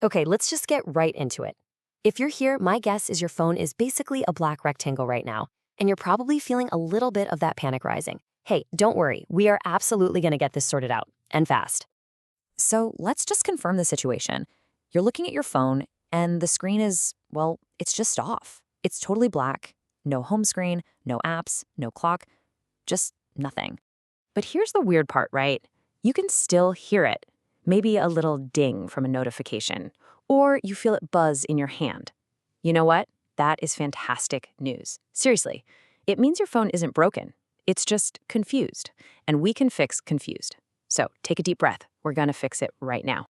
Okay, let's just get right into it. If you're here, my guess is your phone is basically a black rectangle right now, and you're probably feeling a little bit of that panic rising. Hey, don't worry, we are absolutely going to get this sorted out, and fast. So let's just confirm the situation. You're looking at your phone, and the screen is, well, it's just off. It's totally black. No home screen, no apps, no clock, just nothing. But here's the weird part, right? You can still hear it. Maybe a little ding from a notification, or you feel it buzz in your hand. You know what? That is fantastic news. Seriously, it means your phone isn't broken. It's just confused, and we can fix confused. So take a deep breath. We're going to fix it right now.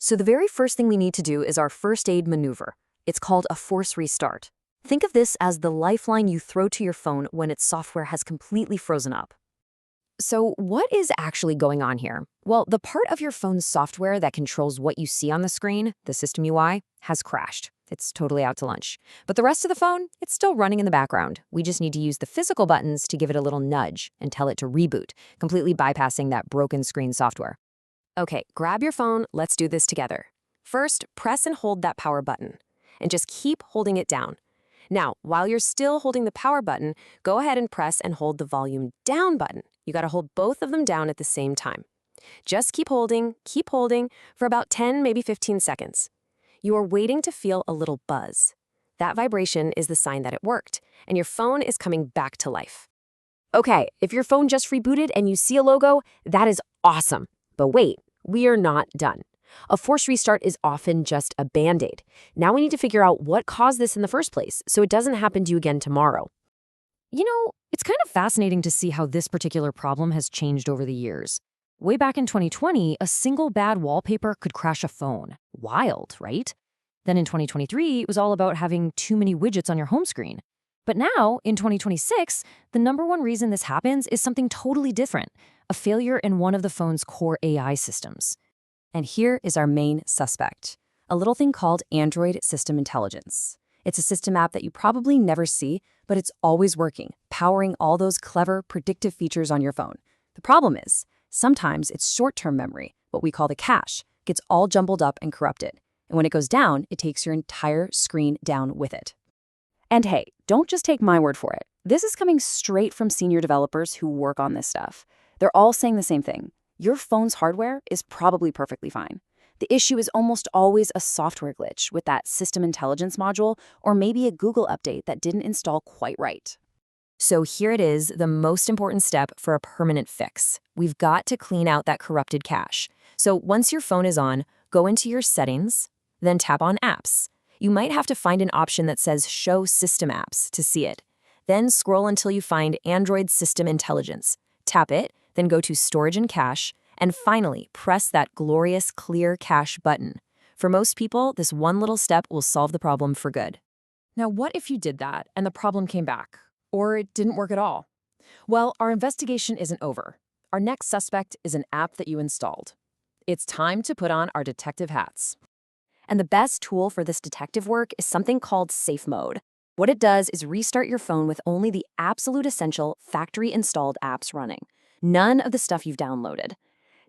So the very first thing we need to do is our first aid maneuver. It's called a force restart. Think of this as the lifeline you throw to your phone when its software has completely frozen up. So what is actually going on here? Well, the part of your phone's software that controls what you see on the screen, the system UI, has crashed. It's totally out to lunch. But the rest of the phone, it's still running in the background. We just need to use the physical buttons to give it a little nudge and tell it to reboot, completely bypassing that broken screen software. Okay, grab your phone, let's do this together. First, press and hold that power button, and just keep holding it down. Now, while you're still holding the power button, go ahead and press and hold the volume down button. You gotta hold both of them down at the same time. Just keep holding for about 10, maybe 15 seconds. You are waiting to feel a little buzz. That vibration is the sign that it worked, and your phone is coming back to life. Okay, if your phone just rebooted and you see a logo, that is awesome. But wait, we are not done. A force restart is often just a band-aid. Now we need to figure out what caused this in the first place so it doesn't happen to you again tomorrow. You know, it's kind of fascinating to see how this particular problem has changed over the years. Way back in 2020, a single bad wallpaper could crash a phone. Wild, right? Then in 2023, it was all about having too many widgets on your home screen. But now, in 2026, the number one reason this happens is something totally different, a failure in one of the phone's core AI systems. And here is our main suspect, a little thing called Android System Intelligence. It's a system app that you probably never see, but it's always working, powering all those clever, predictive features on your phone. The problem is, sometimes its short-term memory, what we call the cache, gets all jumbled up and corrupted. And when it goes down, it takes your entire screen down with it. And hey, don't just take my word for it. This is coming straight from senior developers who work on this stuff. They're all saying the same thing. Your phone's hardware is probably perfectly fine. The issue is almost always a software glitch with that system intelligence module or maybe a Google update that didn't install quite right. So here it is, the most important step for a permanent fix. We've got to clean out that corrupted cache. So once your phone is on, go into your settings, then tap on apps. You might have to find an option that says Show System Apps to see it. Then scroll until you find Android System Intelligence. Tap it, then go to Storage and Cache, and finally press that glorious Clear Cache button. For most people, this one little step will solve the problem for good. Now, what if you did that and the problem came back? Or it didn't work at all? Well, our investigation isn't over. Our next suspect is an app that you installed. It's time to put on our detective hats. And the best tool for this detective work is something called Safe Mode. What it does is restart your phone with only the absolute essential factory-installed apps running. None of the stuff you've downloaded.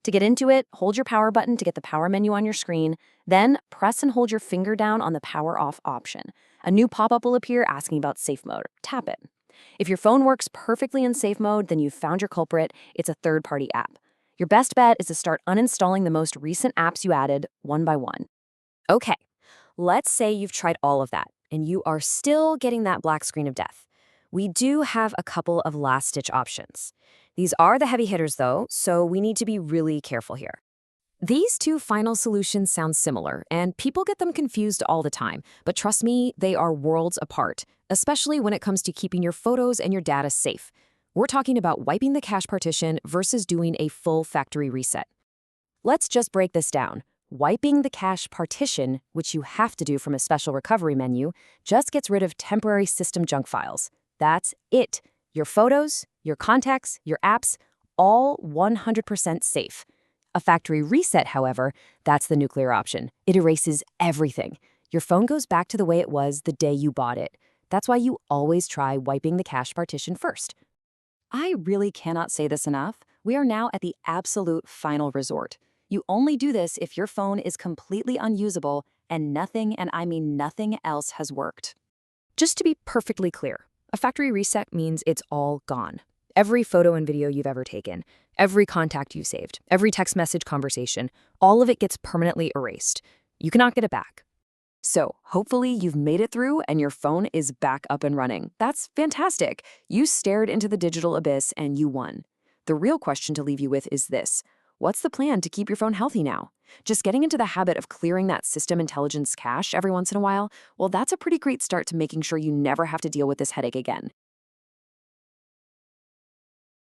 To get into it, hold your power button to get the power menu on your screen, then press and hold your finger down on the power off option. A new pop-up will appear asking about Safe Mode. Tap it. If your phone works perfectly in Safe Mode, then you've found your culprit. It's a third-party app. Your best bet is to start uninstalling the most recent apps you added one by one. Okay, let's say you've tried all of that, and you are still getting that black screen of death. We do have a couple of last-ditch options. These are the heavy hitters, though, so we need to be really careful here. These two final solutions sound similar, and people get them confused all the time, but trust me, they are worlds apart, especially when it comes to keeping your photos and your data safe. We're talking about wiping the cache partition versus doing a full factory reset. Let's just break this down. Wiping the cache partition, which you have to do from a special recovery menu, just gets rid of temporary system junk files. That's it. Your photos, your contacts, your apps, all 100% safe. A factory reset, however, that's the nuclear option. It erases everything. Your phone goes back to the way it was the day you bought it. That's why you always try wiping the cache partition first. I really cannot say this enough. We are now at the absolute final resort. You only do this if your phone is completely unusable and nothing, and I mean nothing else has worked. Just to be perfectly clear, a factory reset means it's all gone. Every photo and video you've ever taken, every contact you saved, every text message conversation, all of it gets permanently erased. You cannot get it back. So, hopefully you've made it through and your phone is back up and running. That's fantastic. You stared into the digital abyss and you won. The real question to leave you with is this: what's the plan to keep your phone healthy now? Just getting into the habit of clearing that system intelligence cache every once in a while, well, that's a pretty great start to making sure you never have to deal with this headache again.